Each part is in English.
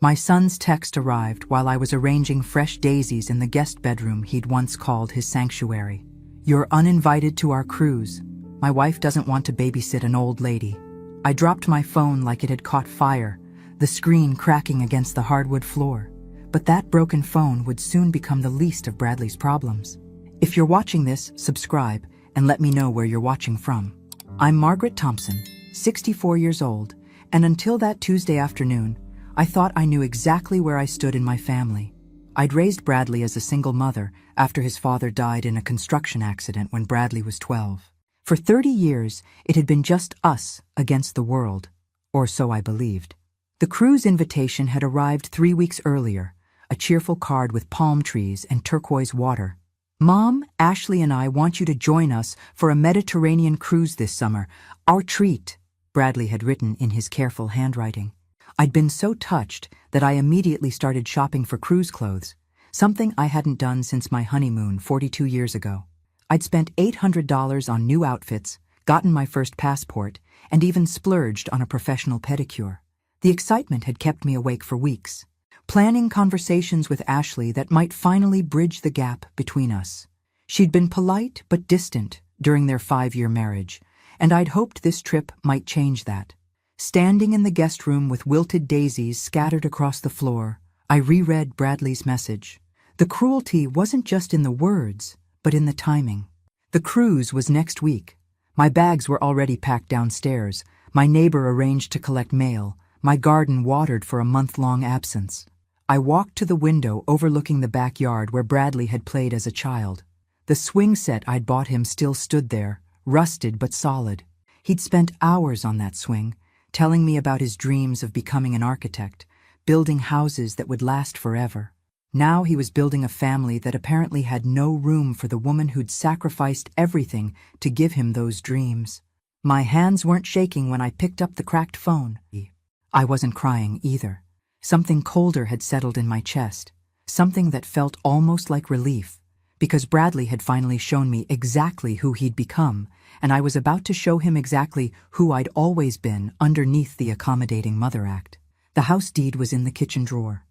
My son's text arrived while I was arranging fresh daisies in the guest bedroom he'd once called his sanctuary. "You're uninvited to our cruise. My wife doesn't want to babysit an old lady." I dropped my phone like it had caught fire, the screen cracking against the hardwood floor. But that broken phone would soon become the least of Bradley's problems. If you're watching this, subscribe and let me know where you're watching from. I'm Margaret Thompson, 64 years old, and until that Tuesday afternoon, I thought I knew exactly where I stood in my family. I'd raised Bradley as a single mother after his father died in a construction accident when Bradley was 12. For 30 years, it had been just us against the world, or so I believed. The cruise invitation had arrived 3 weeks earlier, a cheerful card with palm trees and turquoise water. "Mom, Ashley and I want you to join us for a Mediterranean cruise this summer. Our treat," Bradley had written in his careful handwriting. I'd been so touched that I immediately started shopping for cruise clothes, something I hadn't done since my honeymoon 42 years ago. I'd spent $800 on new outfits, gotten my first passport, and even splurged on a professional pedicure. The excitement had kept me awake for weeks, planning conversations with Ashley that might finally bridge the gap between us. She'd been polite but distant during their 5-year marriage, and I'd hoped this trip might change that. Standing in the guest room with wilted daisies scattered across the floor, I reread Bradley's message. The cruelty wasn't just in the words, but in the timing. The cruise was next week. My bags were already packed downstairs, my neighbor arranged to collect mail, my garden watered for a month-long absence. I walked to the window overlooking the backyard where Bradley had played as a child. The swing set I'd bought him still stood there, rusted but solid. He'd spent hours on that swing, telling me about his dreams of becoming an architect, building houses that would last forever. Now he was building a family that apparently had no room for the woman who'd sacrificed everything to give him those dreams. My hands weren't shaking when I picked up the cracked phone. I wasn't crying either. Something colder had settled in my chest, something that felt almost like relief, because Bradley had finally shown me exactly who he'd become, and I was about to show him exactly who I'd always been underneath the accommodating mother act. The house deed was in the kitchen drawer.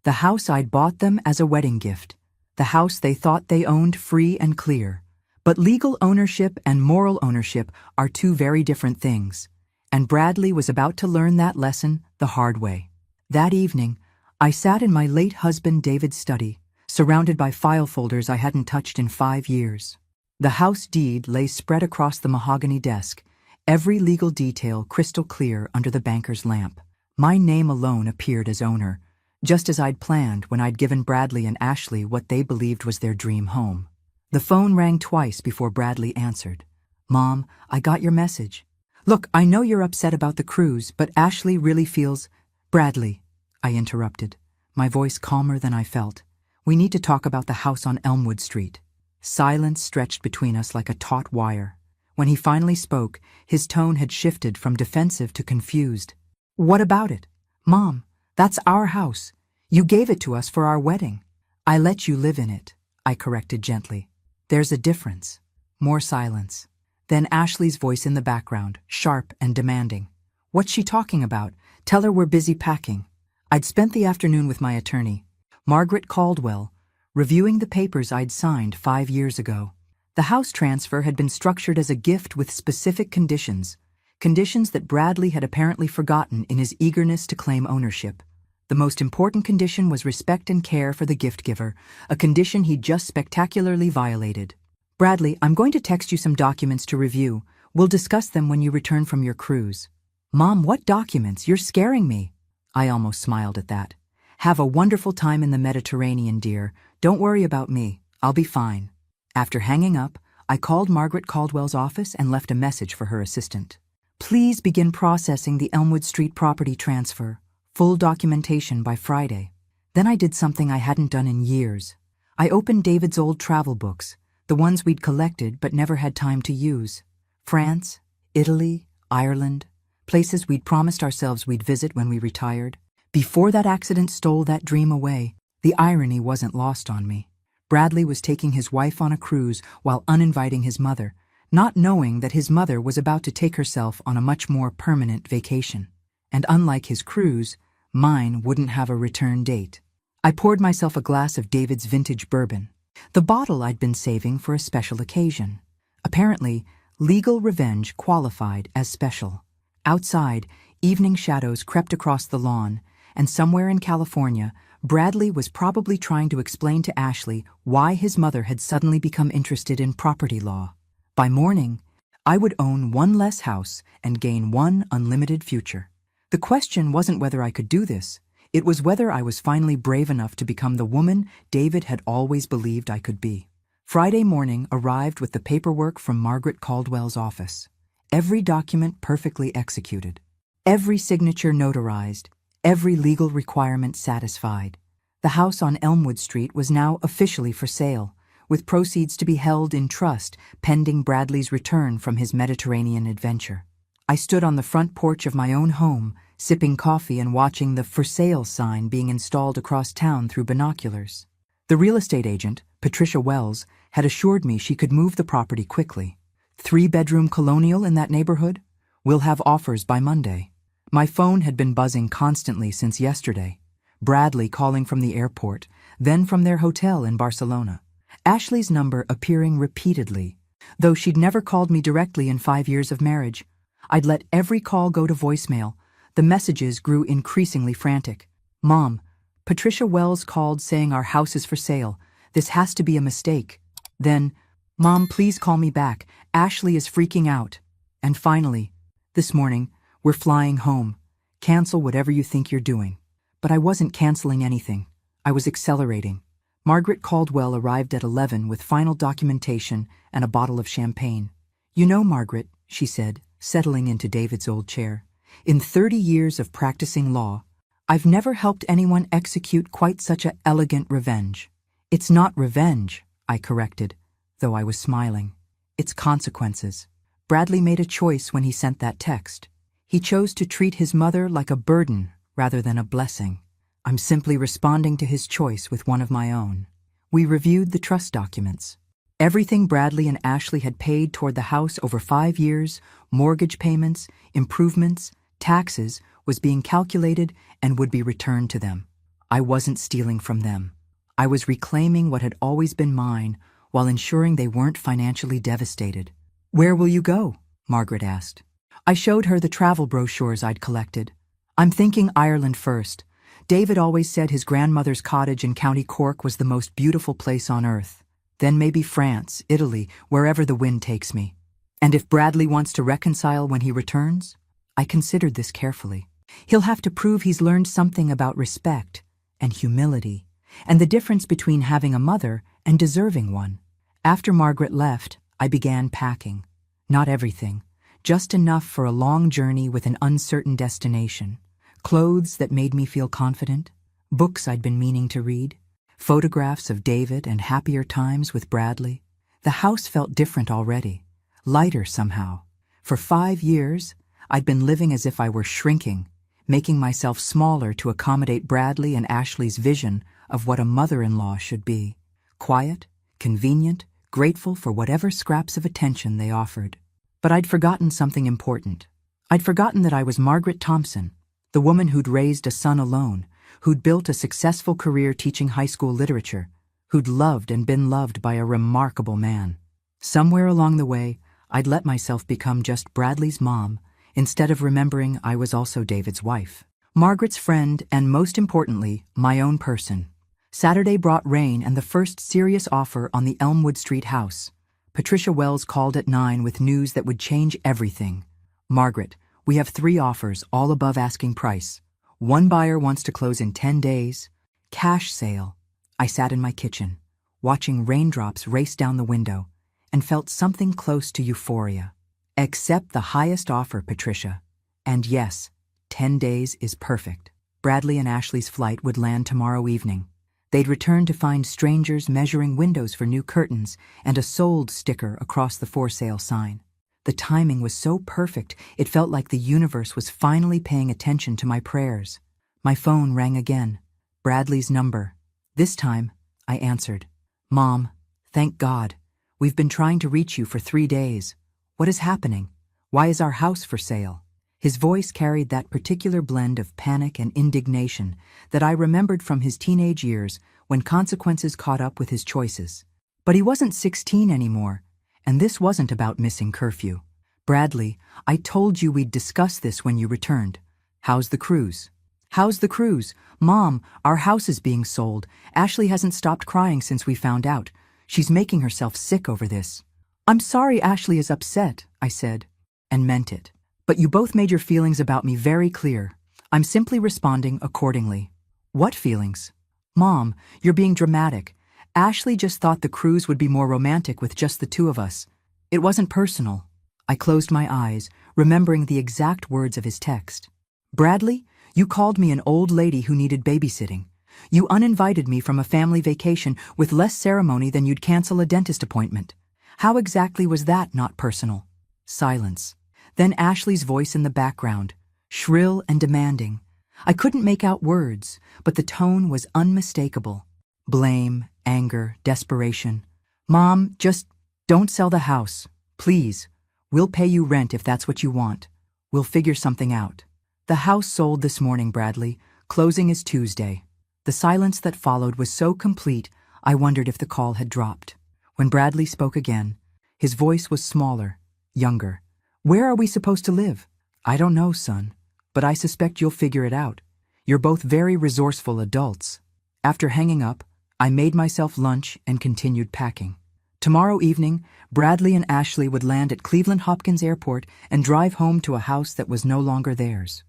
The house I'd bought them as a wedding gift. The house they thought they owned free and clear. But legal ownership and moral ownership are two very different things, and Bradley was about to learn that lesson the hard way. That evening, I sat in my late husband David's study, surrounded by file folders I hadn't touched in 5 years. The house deed lay spread across the mahogany desk, every legal detail crystal clear under the banker's lamp. My name alone appeared as owner, just as I'd planned when I'd given Bradley and Ashley what they believed was their dream home. The phone rang twice before Bradley answered. "Mom, I got your message. Look, I know you're upset about the cruise, but Ashley really feels—" "Bradley," I interrupted, my voice calmer than I felt. "We need to talk about the house on Elmwood Street." Silence stretched between us like a taut wire. When he finally spoke, his tone had shifted from defensive to confused. "What about it? Mom, that's our house. You gave it to us for our wedding." "I let you live in it," I corrected gently. "There's a difference." More silence. Then Ashley's voice in the background, sharp and demanding. "What's she talking about? Tell her we're busy packing." I'd spent the afternoon with my attorney, Margaret Caldwell, reviewing the papers I'd signed 5 years ago. The house transfer had been structured as a gift with specific conditions that Bradley had apparently forgotten in his eagerness to claim ownership. The most important condition was respect and care for the gift giver, a condition he'd just spectacularly violated. "Bradley, I'm going to text you some documents to review. We'll discuss them when you return from your cruise." "Mom, what documents? You're scaring me." I almost smiled at that. "Have a wonderful time in the Mediterranean, dear. Don't worry about me. I'll be fine." After hanging up, I called Margaret Caldwell's office and left a message for her assistant. "Please begin processing the Elmwood Street property transfer. Full documentation by Friday." Then I did something I hadn't done in years. I opened David's old travel books, the ones we'd collected but never had time to use. France, Italy, Ireland, places we'd promised ourselves we'd visit when we retired. Before that accident stole that dream away, the irony wasn't lost on me. Bradley was taking his wife on a cruise while uninviting his mother, not knowing that his mother was about to take herself on a much more permanent vacation. And unlike his cruise, Mine wouldn't have a return date. I poured myself a glass of David's vintage bourbon, the bottle I'd been saving for a special occasion. Apparently, legal revenge qualified as special. Outside, evening shadows crept across the lawn, and somewhere in California, Bradley was probably trying to explain to Ashley why his mother had suddenly become interested in property law. By morning, I would own one less house and gain one unlimited future. The question wasn't whether I could do this, it was whether I was finally brave enough to become the woman David had always believed I could be. Friday morning arrived with the paperwork from Margaret Caldwell's office. Every document perfectly executed. Every signature notarized. Every legal requirement satisfied. The house on Elmwood Street was now officially for sale, with proceeds to be held in trust pending Bradley's return from his Mediterranean adventure. I stood on the front porch of my own home, sipping coffee and watching the "for sale" sign being installed across town through binoculars. The real estate agent, Patricia Wells, had assured me she could move the property quickly. 3-bedroom colonial in that neighborhood? We'll have offers by Monday. My phone had been buzzing constantly since yesterday. Bradley calling from the airport, then from their hotel in Barcelona. Ashley's number appearing repeatedly. Though she'd never called me directly in 5 years of marriage, I'd let every call go to voicemail. The messages grew increasingly frantic. "Mom, Patricia Wells called saying our house is for sale. This has to be a mistake." Then, "Mom, please call me back. Ashley is freaking out." And finally, "This morning, we're flying home. Cancel whatever you think you're doing." But I wasn't canceling anything. I was accelerating. Margaret Caldwell arrived at 11 with final documentation and a bottle of champagne. "You know, Margaret," she said, settling into David's old chair, "in 30 years of practicing law, I've never helped anyone execute quite such an elegant revenge." "It's not revenge," I corrected, though I was smiling. "It's consequences." Bradley made a choice when he sent that text. He chose to treat his mother like a burden rather than a blessing. I'm simply responding to his choice with one of my own. We reviewed the trust documents. Everything Bradley and Ashley had paid toward the house over 5 years, mortgage payments, improvements, taxes, was being calculated and would be returned to them. I wasn't stealing from them. I was reclaiming what had always been mine while ensuring they weren't financially devastated. "Where will you go?" Margaret asked. I showed her the travel brochures I'd collected. "I'm thinking Ireland first. David always said his grandmother's cottage in County Cork was the most beautiful place on earth. Then maybe France, Italy, wherever the wind takes me. And if Bradley wants to reconcile when he returns?" I considered this carefully. "He'll have to prove he's learned something about respect and humility, and the difference between having a mother and deserving one." After Margaret left, I began packing. Not everything, just enough for a long journey with an uncertain destination. Clothes that made me feel confident, books I'd been meaning to read, photographs of David and happier times with Bradley. The house felt different already, lighter somehow. For 5 years, I'd been living as if I were shrinking, making myself smaller to accommodate Bradley and Ashley's vision of what a mother-in-law should be. Quiet, convenient, grateful for whatever scraps of attention they offered. But I'd forgotten something important. I'd forgotten that I was Margaret Thompson, the woman who'd raised a son alone, who'd built a successful career teaching high school literature, who'd loved and been loved by a remarkable man. Somewhere along the way, I'd let myself become just Bradley's mom, instead of remembering I was also David's wife, Margaret's friend, and most importantly, my own person. Saturday brought rain and the first serious offer on the Elmwood Street house. Patricia Wells called at 9 with news that would change everything. "Margaret, we have 3 offers, all above asking price. One buyer wants to close in 10 days. Cash sale." I sat in my kitchen, watching raindrops race down the window, and felt something close to euphoria. "Accept the highest offer, Patricia. And yes, 10 days is perfect." Bradley and Ashley's flight would land tomorrow evening. They'd return to find strangers measuring windows for new curtains and a "sold" sticker across the for sale sign. The timing was so perfect, it felt like the universe was finally paying attention to my prayers. My phone rang again. Bradley's number. This time, I answered. "Mom, thank God. We've been trying to reach you for 3 days. What is happening? Why is our house for sale?" His voice carried that particular blend of panic and indignation that I remembered from his teenage years when consequences caught up with his choices. But he wasn't 16 anymore, and this wasn't about missing curfew. Bradley, I told you we'd discuss this when you returned. How's the cruise? How's the cruise? Mom, our house is being sold. Ashley hasn't stopped crying since we found out. She's making herself sick over this. I'm sorry Ashley is upset, I said, and meant it. But you both made your feelings about me very clear. I'm simply responding accordingly. What feelings? Mom, you're being dramatic. Ashley just thought the cruise would be more romantic with just the two of us. It wasn't personal. I closed my eyes, remembering the exact words of his text. Bradley, you called me an old lady who needed babysitting. You uninvited me from a family vacation with less ceremony than you'd cancel a dentist appointment. How exactly was that not personal? Silence. Then Ashley's voice in the background, shrill and demanding. I couldn't make out words, but the tone was unmistakable. Blame, anger, desperation. Mom, just don't sell the house. Please. We'll pay you rent if that's what you want. We'll figure something out. The house sold this morning, Bradley. Closing is Tuesday. The silence that followed was so complete, I wondered if the call had dropped. When Bradley spoke again, his voice was smaller, younger. Where are we supposed to live? I don't know, son, but I suspect you'll figure it out. You're both very resourceful adults. After hanging up, I made myself lunch and continued packing. Tomorrow evening, Bradley and Ashley would land at Cleveland Hopkins Airport and drive home to a house that was no longer theirs.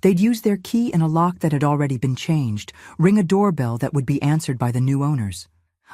They'd use their key in a lock that had already been changed, ring a doorbell that would be answered by the new owners.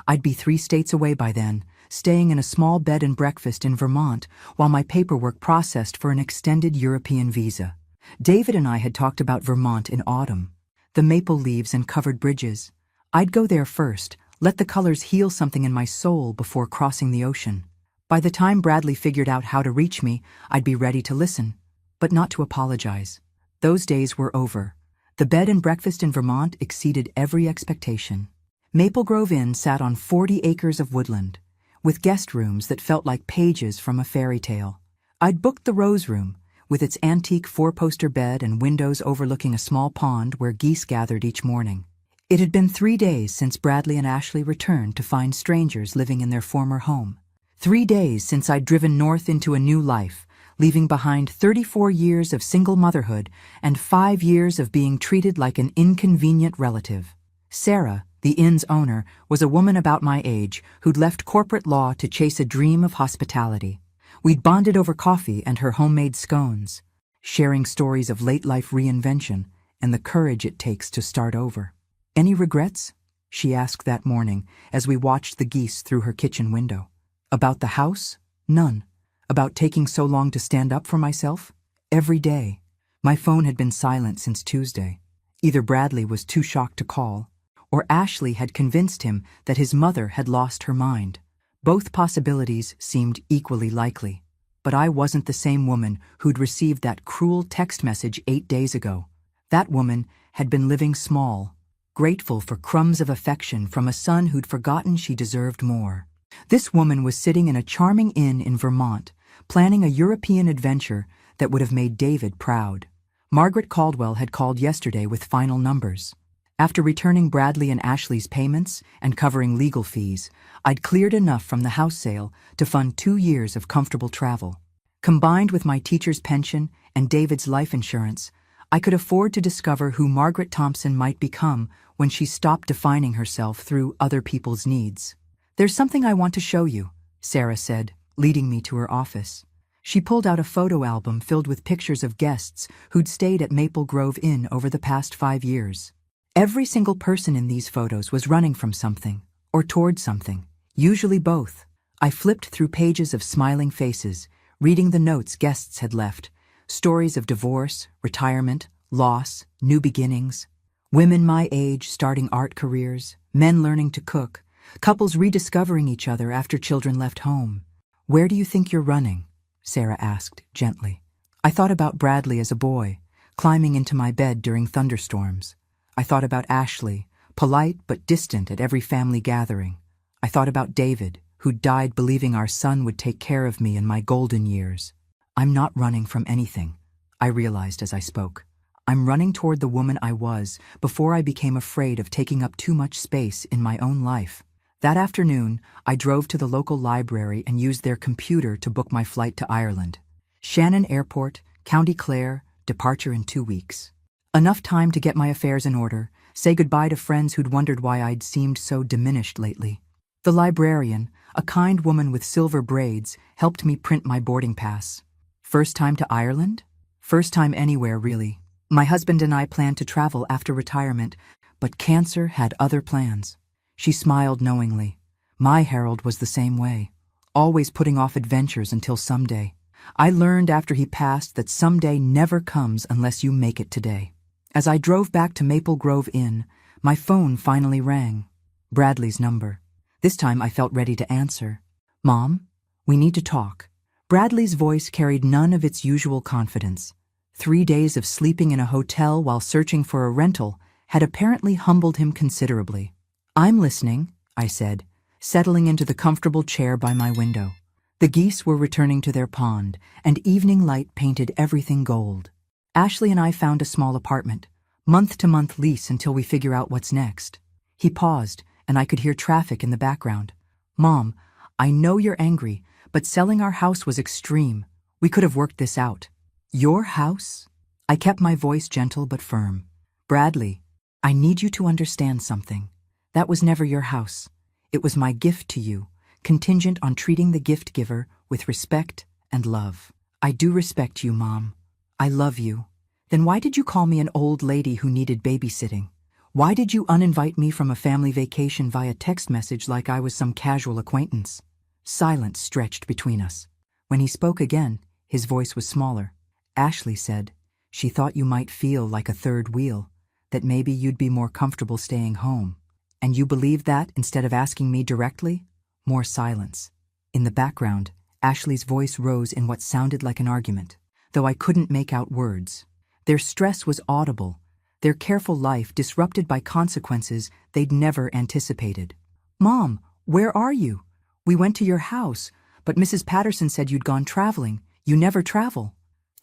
I'd be 3 states away by then, staying in a small bed and breakfast in Vermont while my paperwork processed for an extended European visa. David and I had talked about Vermont in autumn. The maple leaves and covered bridges. I'd go there first, let the colors heal something in my soul before crossing the ocean. By the time Bradley figured out how to reach me, I'd be ready to listen, but not to apologize. Those days were over. The bed and breakfast in Vermont exceeded every expectation. Maple Grove Inn sat on 40 acres of woodland, with guest rooms that felt like pages from a fairy tale. I'd booked the Rose Room, with its antique 4-poster bed and windows overlooking a small pond where geese gathered each morning. It had been 3 days since Bradley and Ashley returned to find strangers living in their former home. 3 days since I'd driven north into a new life, leaving behind 34 years of single motherhood and 5 years of being treated like an inconvenient relative. Sarah, the inn's owner, was a woman about my age who'd left corporate law to chase a dream of hospitality. We'd bonded over coffee and her homemade scones, sharing stories of late-life reinvention and the courage it takes to start over. Any regrets? She asked that morning as we watched the geese through her kitchen window. About the house? None. About taking so long to stand up for myself? Every day. My phone had been silent since Tuesday. Either Bradley was too shocked to call, or Ashley had convinced him that his mother had lost her mind. Both possibilities seemed equally likely. But I wasn't the same woman who'd received that cruel text message 8 days ago. That woman had been living small, grateful for crumbs of affection from a son who'd forgotten she deserved more. This woman was sitting in a charming inn in Vermont, planning a European adventure that would have made David proud. Margaret Caldwell had called yesterday with final numbers. After returning Bradley and Ashley's payments and covering legal fees, I'd cleared enough from the house sale to fund 2 years of comfortable travel. Combined with my teacher's pension and David's life insurance, I could afford to discover who Margaret Thompson might become when she stopped defining herself through other people's needs. There's something I want to show you, Sarah said, leading me to her office. She pulled out a photo album filled with pictures of guests who'd stayed at Maple Grove Inn over the past 5 years. Every single person in these photos was running from something, or toward something, usually both. I flipped through pages of smiling faces, reading the notes guests had left, stories of divorce, retirement, loss, new beginnings. Women my age starting art careers, men learning to cook, couples rediscovering each other after children left home. Where do you think you're running? Sarah asked, gently. I thought about Bradley as a boy, climbing into my bed during thunderstorms. I thought about Ashley, polite but distant at every family gathering. I thought about David, who died believing our son would take care of me in my golden years. I'm not running from anything. I realized as I spoke. I'm running toward the woman I was before I became afraid of taking up too much space in my own life. That afternoon, I drove to the local library and used their computer to book my flight to Ireland. Shannon Airport, County Clare, departure in 2 weeks. Enough time to get my affairs in order, say goodbye to friends who'd wondered why I'd seemed so diminished lately. The librarian, a kind woman with silver braids, helped me print my boarding pass. First time to Ireland? First time anywhere, really. My husband and I planned to travel after retirement, but cancer had other plans. She smiled knowingly. My Harold was the same way, always putting off adventures until someday. I learned after he passed that someday never comes unless you make it today. As I drove back to Maple Grove Inn, my phone finally rang. Bradley's number. This time I felt ready to answer. "Mom, we need to talk." Bradley's voice carried none of its usual confidence. 3 days of sleeping in a hotel while searching for a rental had apparently humbled him considerably. "I'm listening," I said, settling into the comfortable chair by my window. The geese were returning to their pond, and evening light painted everything gold. Ashley and I found a small apartment, month-to-month lease until we figure out what's next. He paused, and I could hear traffic in the background. "Mom, I know you're angry, but selling our house was extreme. We could have worked this out." "Your house?" I kept my voice gentle but firm. "Bradley, I need you to understand something. That was never your house. It was my gift to you, contingent on treating the gift giver with respect and love. I do respect you, Mom. I love you. Then why did you call me an old lady who needed babysitting? Why did you uninvite me from a family vacation via text message like I was some casual acquaintance?" Silence stretched between us. When he spoke again, his voice was smaller. Ashley said, "She thought you might feel like a third wheel, that maybe you'd be more comfortable staying home. And you believed that instead of asking me directly?" More silence. In the background, Ashley's voice rose in what sounded like an argument, though I couldn't make out words. Their stress was audible, their careful life disrupted by consequences they'd never anticipated. "Mom, where are you? We went to your house, but Mrs. Patterson said you'd gone traveling. You never travel."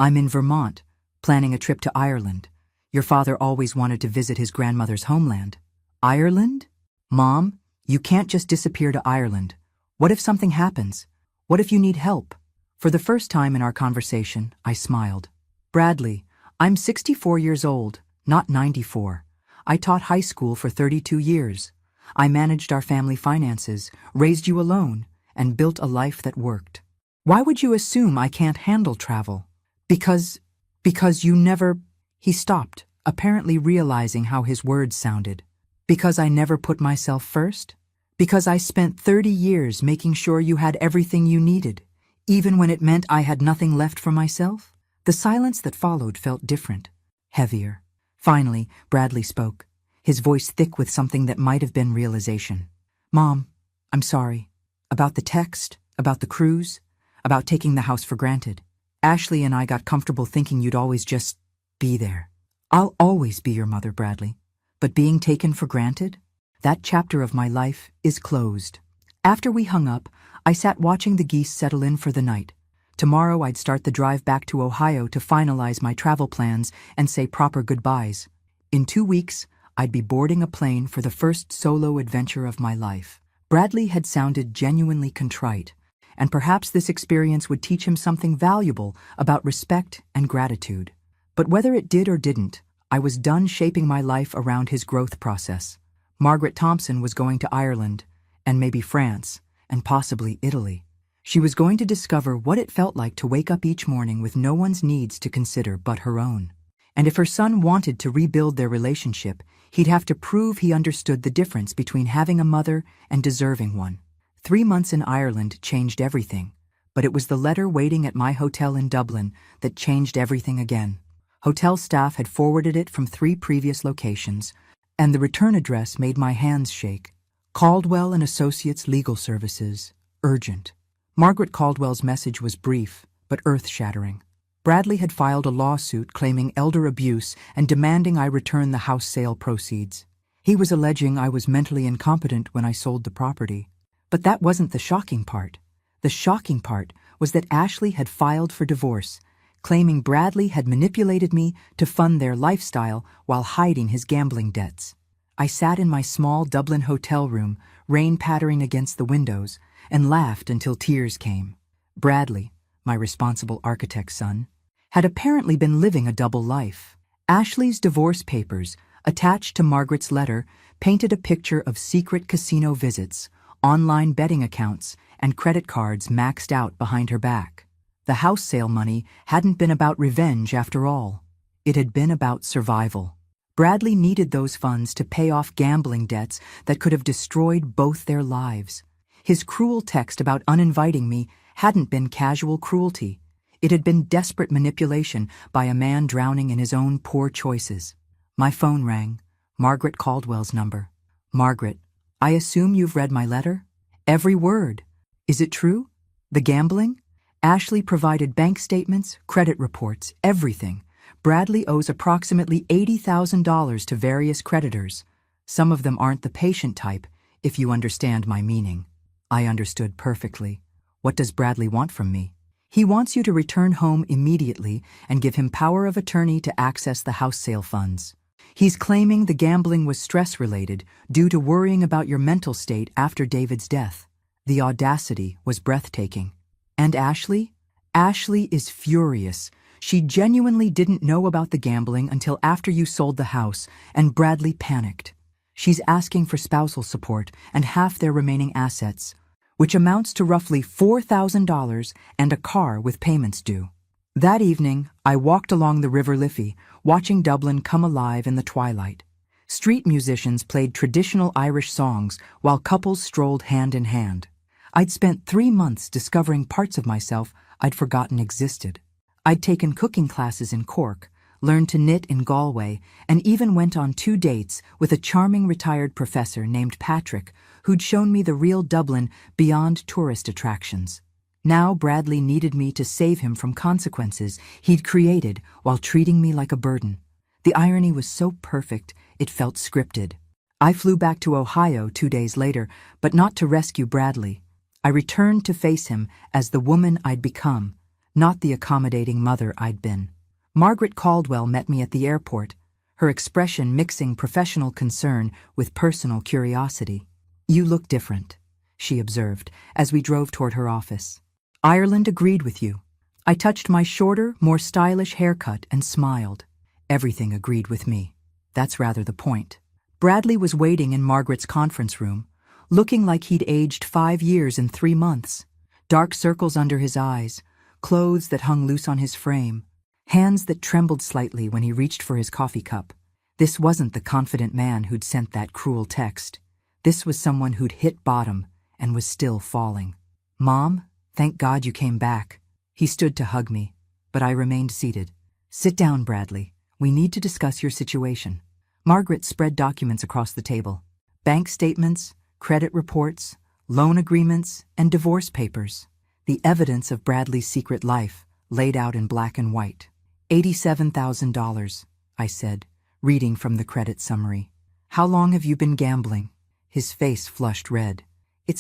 "I'm in Vermont, planning a trip to Ireland. Your father always wanted to visit his grandmother's homeland." "Ireland? Mom, you can't just disappear to Ireland. What if something happens? What if you need help?" For the first time in our conversation, I smiled. "Bradley, I'm 64 years old, not 94. I taught high school for 32 years. I managed our family finances, raised you alone, and built a life that worked. Why would you assume I can't handle travel? Because you never—" He stopped, apparently realizing how his words sounded. "Because I never put myself first? Because I spent 30 years making sure you had everything you needed, even when it meant I had nothing left for myself?" The silence that followed felt different, heavier. Finally, Bradley spoke, his voice thick with something that might have been realization. "Mom, I'm sorry. About the text, about the cruise, about taking the house for granted. Ashley and I got comfortable thinking you'd always just be there. I'll always be your mother, Bradley. But being taken for granted? That chapter of my life is closed." After we hung up, I sat watching the geese settle in for the night. Tomorrow I'd start the drive back to Ohio to finalize my travel plans and say proper goodbyes. In 2 weeks, I'd be boarding a plane for the first solo adventure of my life. Bradley had sounded genuinely contrite, and perhaps this experience would teach him something valuable about respect and gratitude. But whether it did or didn't, I was done shaping my life around his growth process. Margaret Thompson was going to Ireland, and maybe France, and possibly Italy. She was going to discover what it felt like to wake up each morning with no one's needs to consider but her own. And if her son wanted to rebuild their relationship, he'd have to prove he understood the difference between having a mother and deserving one. 3 months in Ireland changed everything, but it was the letter waiting at my hotel in Dublin that changed everything again. Hotel staff had forwarded it from 3 previous locations, and the return address made my hands shake. Caldwell and Associates Legal Services, urgent. Margaret Caldwell's message was brief, but earth-shattering. Bradley had filed a lawsuit claiming elder abuse and demanding I return the house sale proceeds. He was alleging I was mentally incompetent when I sold the property. But that wasn't the shocking part. The shocking part was that Ashley had filed for divorce, claiming Bradley had manipulated me to fund their lifestyle while hiding his gambling debts. I sat in my small Dublin hotel room, rain pattering against the windows, and laughed until tears came. Bradley, my responsible architect's son, had apparently been living a double life. Ashley's divorce papers, attached to Margaret's letter, painted a picture of secret casino visits, online betting accounts, and credit cards maxed out behind her back. The house sale money hadn't been about revenge after all. It had been about survival. Bradley needed those funds to pay off gambling debts that could have destroyed both their lives. His cruel text about uninviting me hadn't been casual cruelty. It had been desperate manipulation by a man drowning in his own poor choices. My phone rang. Margaret Caldwell's number. "Margaret, I assume you've read my letter?" "Every word." "Is it true? The gambling?" Ashley provided bank statements, credit reports, everything. Bradley owes approximately $80,000 to various creditors. Some of them aren't the patient type, if you understand my meaning. I understood perfectly. What does Bradley want from me? He wants you to return home immediately and give him power of attorney to access the house sale funds. He's claiming the gambling was stress-related due to worrying about your mental state after David's death. The audacity was breathtaking. And Ashley? Ashley is furious. She genuinely didn't know about the gambling until after you sold the house, and Bradley panicked. She's asking for spousal support and half their remaining assets, which amounts to roughly $4,000 and a car with payments due. That evening, I walked along the River Liffey, watching Dublin come alive in the twilight. Street musicians played traditional Irish songs while couples strolled hand in hand. I'd spent 3 months discovering parts of myself I'd forgotten existed. I'd taken cooking classes in Cork, learned to knit in Galway, and even went on 2 dates with a charming retired professor named Patrick who'd shown me the real Dublin beyond tourist attractions. Now Bradley needed me to save him from consequences he'd created while treating me like a burden. The irony was so perfect, it felt scripted. I flew back to Ohio 2 days later, but not to rescue Bradley. I returned to face him as the woman I'd become, not the accommodating mother I'd been. Margaret Caldwell met me at the airport, her expression mixing professional concern with personal curiosity. "You look different," she observed as we drove toward her office. "Ireland agreed with you." I touched my shorter, more stylish haircut and smiled. Everything agreed with me. That's rather the point. Bradley was waiting in Margaret's conference room, looking like he'd aged 5 years in 3 months. Dark circles under his eyes, clothes that hung loose on his frame, hands that trembled slightly when he reached for his coffee cup. This wasn't the confident man who'd sent that cruel text. This was someone who'd hit bottom and was still falling. "Mom, thank God you came back." He stood to hug me, but I remained seated. "Sit down, Bradley. We need to discuss your situation." Margaret spread documents across the table. Bank statements, credit reports, loan agreements, and divorce papers. The evidence of Bradley's secret life, laid out in black and white. $87,000, I said, reading from the credit summary. "How long have you been gambling?" His face flushed red. It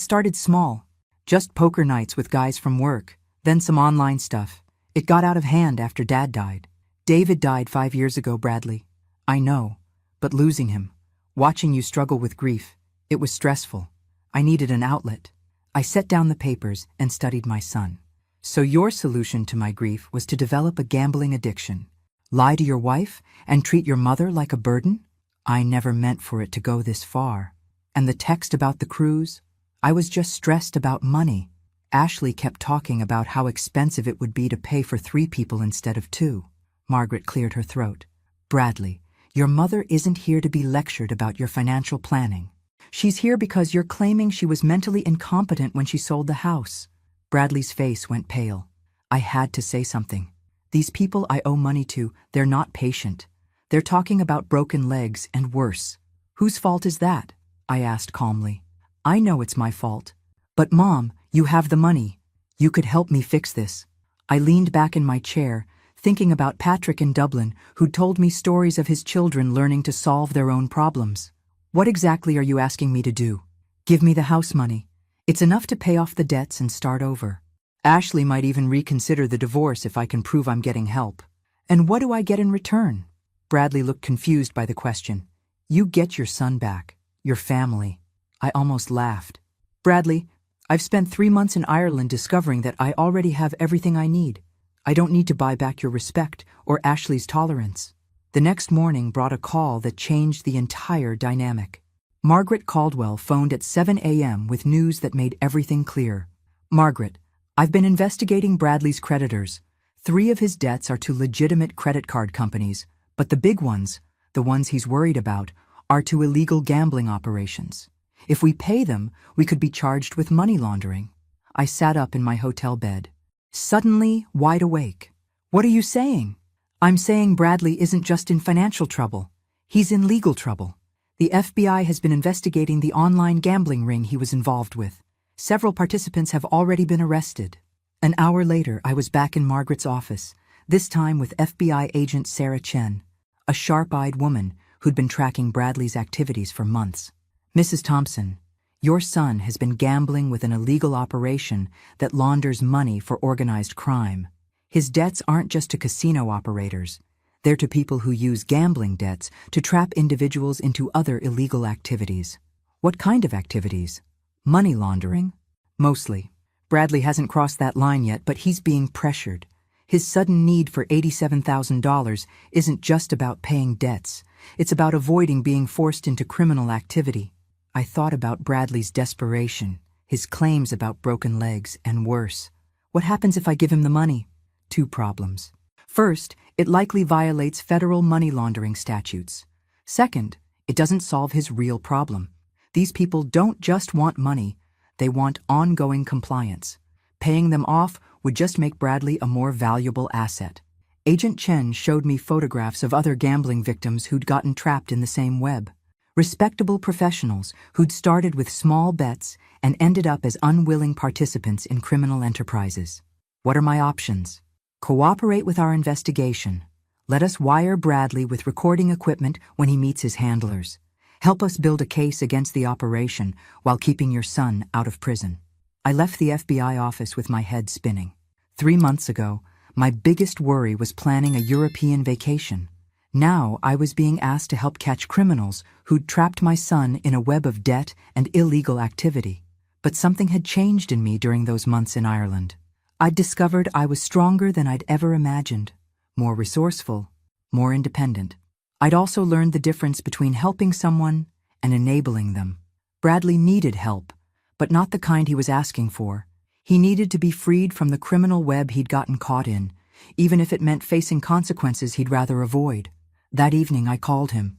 started small. Just poker nights with guys from work, then some online stuff. It got out of hand after Dad died. David died 5 years ago, Bradley. I know, but losing him, watching you struggle with grief, it was stressful. I needed an outlet. I set down the papers and studied my son. "So your solution to my grief was to develop a gambling addiction, lie to your wife, and treat your mother like a burden?" I never meant for it to go this far. And the text about the cruise? I was just stressed about money. Ashley kept talking about how expensive it would be to pay for 3 people instead of 2. Margaret cleared her throat. "Bradley, your mother isn't here to be lectured about your financial planning. She's here because you're claiming she was mentally incompetent when she sold the house." Bradley's face went pale. I had to say something. "These people I owe money to, they're not patient. They're talking about broken legs and worse." "Whose fault is that?" I asked calmly. "I know it's my fault. But Mom, you have the money. You could help me fix this." I leaned back in my chair, thinking about Patrick in Dublin, who'd told me stories of his children learning to solve their own problems. "What exactly are you asking me to do?" "Give me the house money. It's enough to pay off the debts and start over." Ashley might even reconsider the divorce if I can prove I'm getting help. And what do I get in return? Bradley looked confused by the question. You get your son back, your family. I almost laughed. Bradley, I've spent 3 months in Ireland discovering that I already have everything I need. I don't need to buy back your respect or Ashley's tolerance. The next morning brought a call that changed the entire dynamic. Margaret Caldwell phoned at 7 a.m. with news that made everything clear. Margaret, I've been investigating Bradley's creditors. 3 of his debts are to legitimate credit card companies, but the big ones, the ones he's worried about, are to illegal gambling operations. If we pay them, we could be charged with money laundering. I sat up in my hotel bed, suddenly wide awake. What are you saying? I'm saying Bradley isn't just in financial trouble. He's in legal trouble. The FBI has been investigating the online gambling ring he was involved with. Several participants have already been arrested. An hour later, I was back in Margaret's office, this time with FBI agent Sarah Chen, a sharp-eyed woman who'd been tracking Bradley's activities for months. Mrs. Thompson, your son has been gambling with an illegal operation that launders money for organized crime. His debts aren't just to casino operators. They're to people who use gambling debts to trap individuals into other illegal activities. What kind of activities? Money laundering? Mostly. Bradley hasn't crossed that line yet, but he's being pressured. His sudden need for $87,000 isn't just about paying debts. It's about avoiding being forced into criminal activity. I thought about Bradley's desperation, his claims about broken legs, and worse. What happens if I give him the money? 2 problems. First, it likely violates federal money laundering statutes. Second, it doesn't solve his real problem. These people don't just want money, they want ongoing compliance. Paying them off would just make Bradley a more valuable asset. Agent Chen showed me photographs of other gambling victims who'd gotten trapped in the same web. Respectable professionals who'd started with small bets and ended up as unwilling participants in criminal enterprises. What are my options? Cooperate with our investigation. Let us wire Bradley with recording equipment when he meets his handlers. Help us build a case against the operation while keeping your son out of prison. I left the FBI office with my head spinning. 3 months ago, my biggest worry was planning a European vacation. Now I was being asked to help catch criminals who'd trapped my son in a web of debt and illegal activity. But something had changed in me during those months in Ireland. I'd discovered I was stronger than I'd ever imagined, more resourceful, more independent. I'd also learned the difference between helping someone and enabling them. Bradley needed help, but not the kind he was asking for. He needed to be freed from the criminal web he'd gotten caught in, even if it meant facing consequences he'd rather avoid. That evening I called him.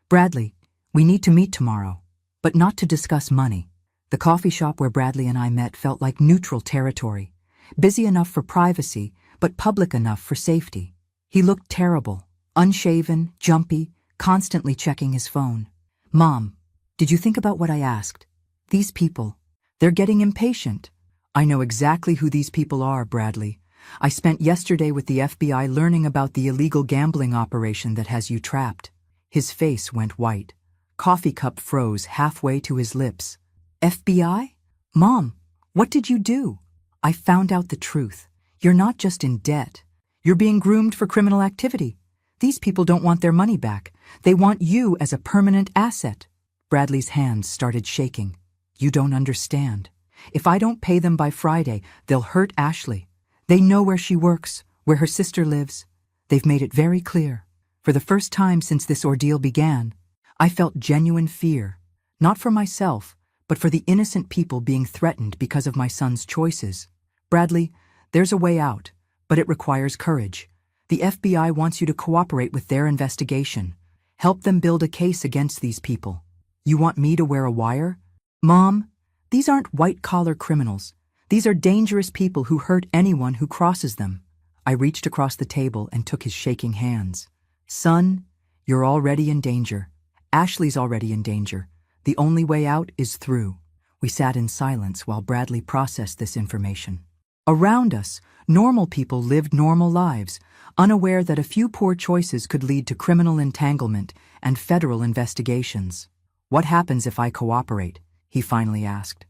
Bradley, we need to meet tomorrow, but not to discuss money. The coffee shop where Bradley and I met felt like neutral territory, busy enough for privacy, but public enough for safety. He looked terrible, unshaven, jumpy, constantly checking his phone. Mom, did you think about what I asked? These people, they're getting impatient. I know exactly who these people are, Bradley. I spent yesterday with the FBI learning about the illegal gambling operation that has you trapped. His face went white. Coffee cup froze halfway to his lips. FBI? Mom, what did you do? I found out the truth. You're not just in debt. You're being groomed for criminal activity. These people don't want their money back. They want you as a permanent asset. Bradley's hands started shaking. You don't understand. If I don't pay them by Friday, they'll hurt Ashley. They know where she works, where her sister lives. They've made it very clear. For the first time since this ordeal began, I felt genuine fear, not for myself, but for the innocent people being threatened because of my son's choices. Bradley, there's a way out, but it requires courage. The FBI wants you to cooperate with their investigation. Help them build a case against these people. You want me to wear a wire? Mom, these aren't white-collar criminals. These are dangerous people who hurt anyone who crosses them. I reached across the table and took his shaking hands. Son, you're already in danger. Ashley's already in danger. The only way out is through. We sat in silence while Bradley processed this information. Around us, normal people lived normal lives, unaware that a few poor choices could lead to criminal entanglement and federal investigations. What happens if I cooperate? He finally asked.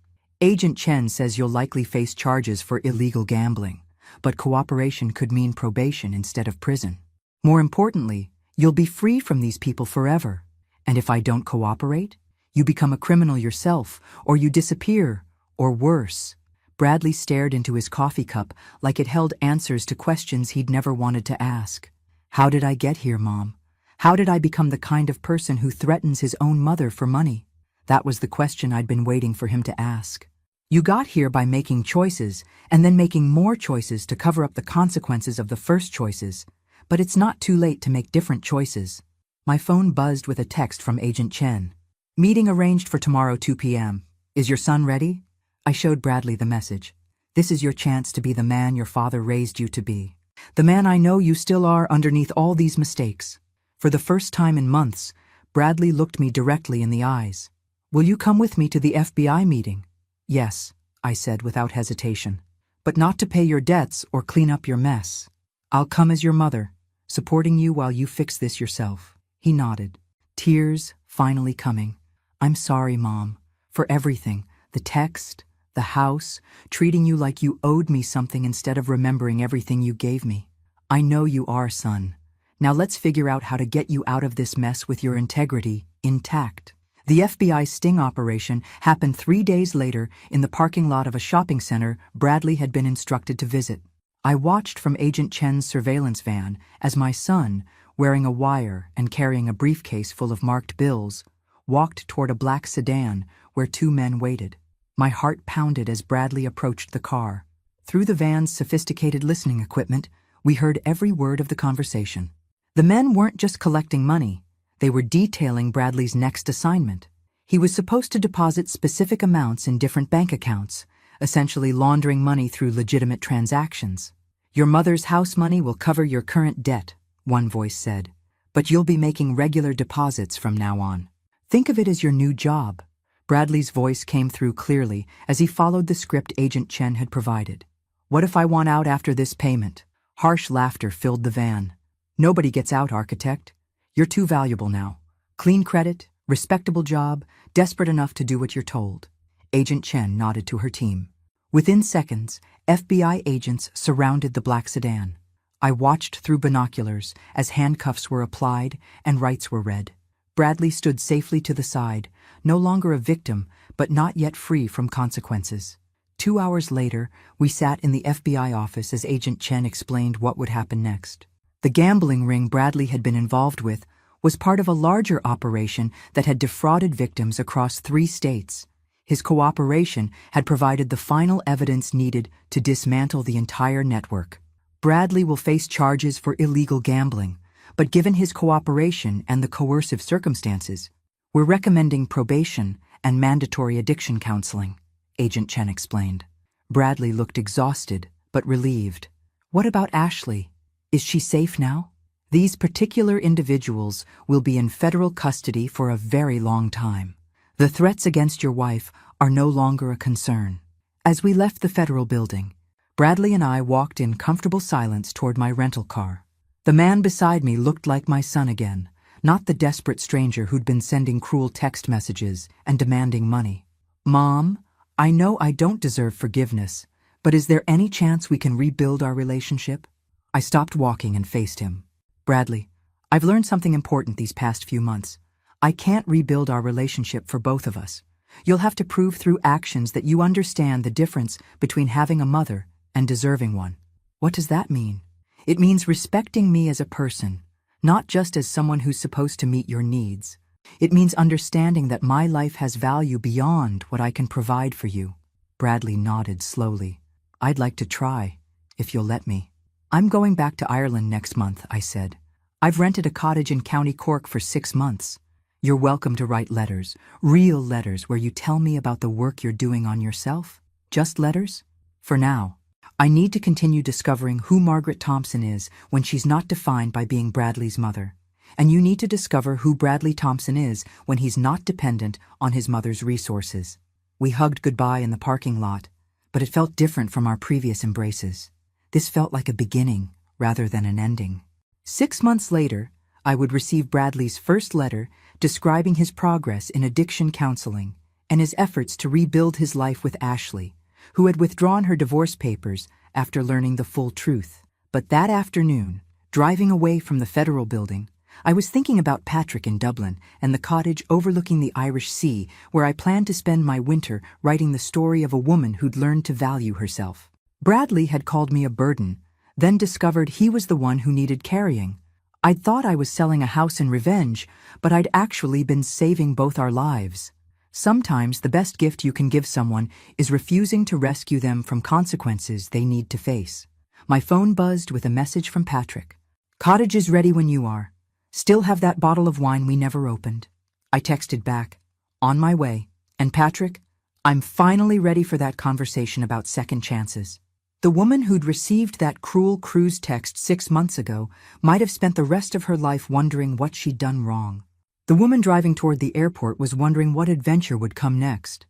Agent Chen says you'll likely face charges for illegal gambling, but cooperation could mean probation instead of prison. More importantly, you'll be free from these people forever. And if I don't cooperate, you become a criminal yourself, or you disappear, or worse. Bradley stared into his coffee cup like it held answers to questions he'd never wanted to ask. How did I get here, Mom? How did I become the kind of person who threatens his own mother for money? That was the question I'd been waiting for him to ask. You got here by making choices, and then making more choices to cover up the consequences of the first choices. But it's not too late to make different choices. My phone buzzed with a text from Agent Chen. Meeting arranged for tomorrow 2 p.m. Is your son ready? I showed Bradley the message. This is your chance to be the man your father raised you to be. The man I know you still are underneath all these mistakes. For the first time in months, Bradley looked me directly in the eyes. Will you come with me to the FBI meeting? Yes, I said without hesitation. But not to pay your debts or clean up your mess. I'll come as your mother, supporting you while you fix this yourself. He nodded, tears finally coming. I'm sorry, Mom, for everything. The text, the house, treating you like you owed me something instead of remembering everything you gave me. I know you are, son. Now let's figure out how to get you out of this mess with your integrity intact. The FBI sting operation happened 3 days later in the parking lot of a shopping center Bradley had been instructed to visit. I watched from Agent Chen's surveillance van as my son, wearing a wire and carrying a briefcase full of marked bills, walked toward a black sedan where 2 men waited. My heart pounded as Bradley approached the car. Through the van's sophisticated listening equipment, we heard every word of the conversation. The men weren't just collecting money. They were detailing Bradley's next assignment. He was supposed to deposit specific amounts in different bank accounts, essentially laundering money through legitimate transactions. Your mother's house money will cover your current debt, one voice said, but you'll be making regular deposits from now on. Think of it as your new job. Bradley's voice came through clearly as he followed the script Agent Chen had provided. What if I want out after this payment? Harsh laughter filled the van. Nobody gets out, architect. You're too valuable now. Clean credit, respectable job, desperate enough to do what you're told. Agent Chen nodded to her team. Within seconds, FBI agents surrounded the black sedan. I watched through binoculars as handcuffs were applied and rights were read. Bradley stood safely to the side, no longer a victim, but not yet free from consequences. 2 hours later, we sat in the FBI office as Agent Chen explained what would happen next. The gambling ring Bradley had been involved with was part of a larger operation that had defrauded victims across 3 states. His cooperation had provided the final evidence needed to dismantle the entire network. Bradley will face charges for illegal gambling, but given his cooperation and the coercive circumstances, we're recommending probation and mandatory addiction counseling, Agent Chen explained. Bradley looked exhausted, but relieved. What about Ashley? Is she safe now? These particular individuals will be in federal custody for a very long time. The threats against your wife are no longer a concern. As we left the federal building, Bradley and I walked in comfortable silence toward my rental car. The man beside me looked like my son again, not the desperate stranger who'd been sending cruel text messages and demanding money. Mom, I know I don't deserve forgiveness, but is there any chance we can rebuild our relationship? I stopped walking and faced him. Bradley, I've learned something important these past few months. I can't rebuild our relationship for both of us. You'll have to prove through actions that you understand the difference between having a mother and deserving one. What does that mean? It means respecting me as a person, not just as someone who's supposed to meet your needs. It means understanding that my life has value beyond what I can provide for you. Bradley nodded slowly. I'd like to try, if you'll let me. I'm going back to Ireland next month, I said. I've rented a cottage in County Cork for 6 months. You're welcome to write letters, real letters where you tell me about the work you're doing on yourself. Just letters? For now. I need to continue discovering who Margaret Thompson is when she's not defined by being Bradley's mother. And you need to discover who Bradley Thompson is when he's not dependent on his mother's resources. We hugged goodbye in the parking lot, but it felt different from our previous embraces. This felt like a beginning rather than an ending. 6 months later, I would receive Bradley's first letter describing his progress in addiction counseling and his efforts to rebuild his life with Ashley, who had withdrawn her divorce papers after learning the full truth. But that afternoon, driving away from the federal building, I was thinking about Patrick in Dublin and the cottage overlooking the Irish Sea where I planned to spend my winter writing the story of a woman who'd learned to value herself. Bradley had called me a burden, then discovered he was the one who needed carrying. I'd thought I was selling a house in revenge, but I'd actually been saving both our lives. Sometimes the best gift you can give someone is refusing to rescue them from consequences they need to face. My phone buzzed with a message from Patrick. "Cottage is ready when you are. Still have that bottle of wine we never opened." I texted back, "On my way." And Patrick, "I'm finally ready for that conversation about second chances." The woman who'd received that cruel cruise text 6 months ago might have spent the rest of her life wondering what she'd done wrong. The woman driving toward the airport was wondering what adventure would come next.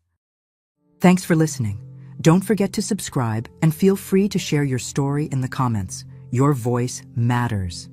Thanks for listening. Don't forget to subscribe and feel free to share your story in the comments. Your voice matters.